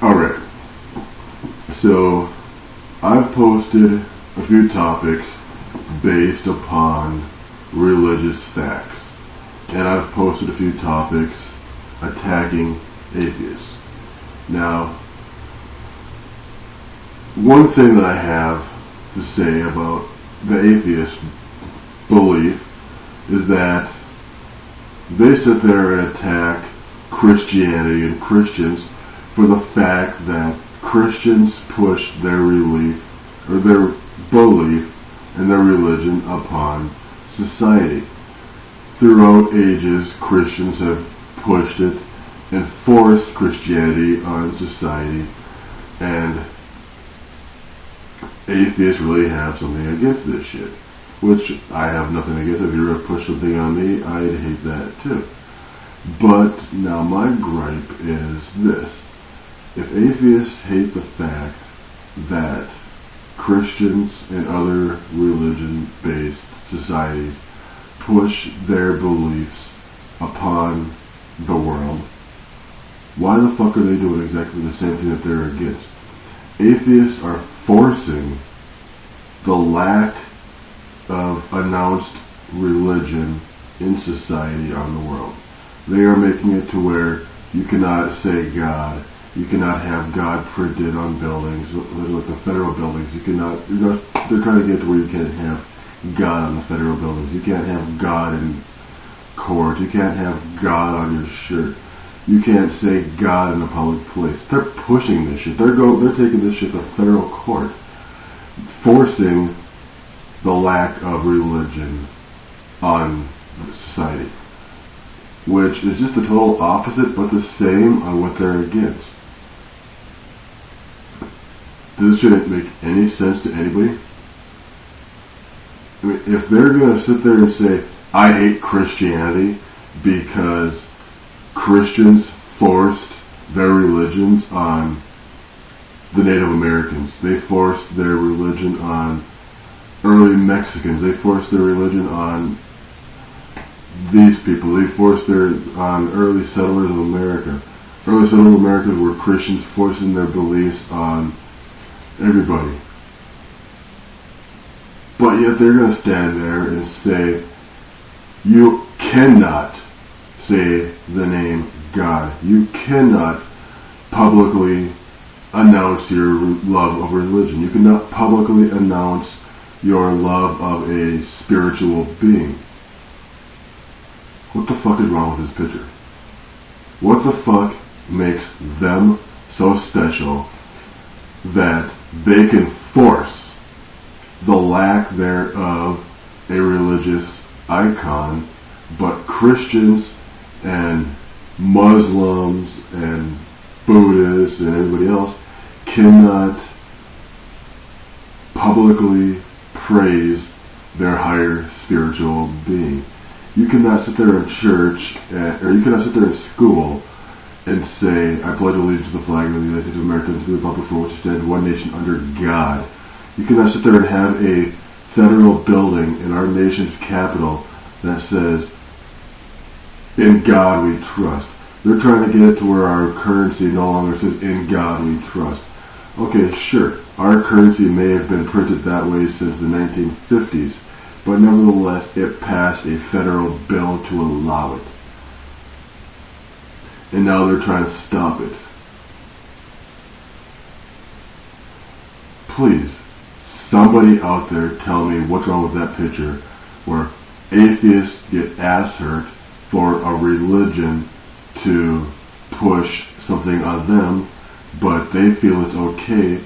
Alright, so I've posted a few topics based upon religious facts, and I've posted a few topics attacking atheists. Now, one thing that I have to say about the atheist belief is that they sit there and attack Christianity and Christians for the fact that Christians push their belief and their religion upon society. Throughout ages, Christians have pushed it and forced Christianity on society, and atheists really have something against this shit, which I have nothing against. If you were to push something on me, I'd hate that too. But now my gripe is this: if atheists hate the fact that Christians and other religion-based societies push their beliefs upon the world, why the fuck are they doing exactly the same thing that they're against? Atheists are forcing the lack of announced religion in society on the world. They are making it to where you cannot say God. You cannot have God printed on buildings, like the federal buildings. You cannot, they're trying to get to where you can't have God on the federal buildings. You can't have God in court. You can't have God on your shirt. You can't say God in a public place. They're pushing this shit. They're taking this shit to federal court, forcing the lack of religion on society, which is just the total opposite, but the same on what they're against. This shouldn't make any sense to anybody. I mean, if they're going to sit there and say, I hate Christianity because Christians forced their religions on the Native Americans, they forced their religion on early Mexicans, they forced their religion on these people, they forced on early settlers of America. Early settlers of America were Christians forcing their beliefs on everybody. But yet they're going to stand there and say, you cannot say the name God. You cannot publicly announce your love of religion. You cannot publicly announce your love of a spiritual being. What the fuck is wrong with this picture? What the fuck makes them so special that they can force the lack thereof a religious icon, but Christians and Muslims and Buddhists and everybody else cannot publicly praise their higher spiritual being? You cannot sit there in church, or you cannot sit there in school and say, I pledge allegiance to the flag of the United States of America and to the republic for which it stands, one nation under God. You cannot sit there and have a federal building in our nation's capital that says, in God we trust. They're trying to get it to where our currency no longer says, in God we trust. Okay, sure, our currency may have been printed that way since the 1950s, but nevertheless, it passed a federal bill to allow it. And now they're trying to stop it. Please, somebody out there tell me what's wrong with that picture where atheists get ass hurt for a religion to push something on them, but they feel it's okay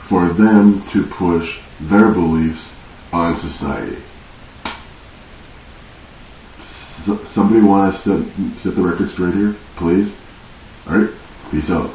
for them to push their beliefs on society. Somebody want to set the record straight here, please? Alright, peace out.